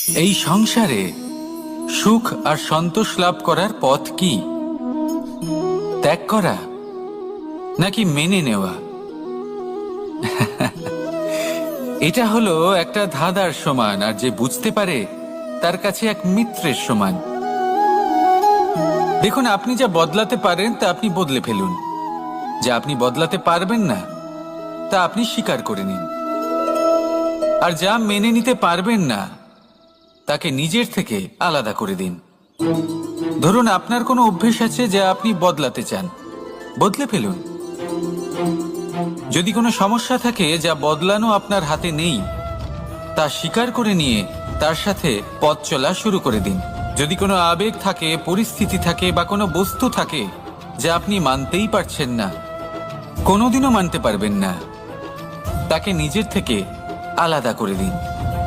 এই সংসারে সুখ আর সন্তোষ লাভ করার পথ কি? ত্যাগ করা নাকি মেনে নেওয়া? এটা হলো একটা ধাঁধার সমান, আর যে বুঝতে পারে তার কাছে এক মিত্রের সমান। দেখুন, আপনি যা বদলাতে পারেন তা আপনি বদলে ফেলুন, যা আপনি বদলাতে পারবেন না তা আপনি স্বীকার করে নিন, আর যা মেনে নিতে পারবেন না তাকে নিজের থেকে আলাদা করে দিন। ধরুন, আপনার কোনো অভ্যেস আছে যা আপনি বদলাতে চান, বদলে ফেলুন। যদি কোনো সমস্যা থাকে যা বদলানো আপনার হাতে নেই, তা স্বীকার করে নিয়ে তার সাথে পথ চলা শুরু করে দিন। যদি কোনো আবেগ থাকে, পরিস্থিতি থাকে বা কোনো বস্তু থাকে যা আপনি মানতেই পারছেন না, কোনোদিনও মানতে পারবেন না, তাকে নিজের থেকে আলাদা করে দিন।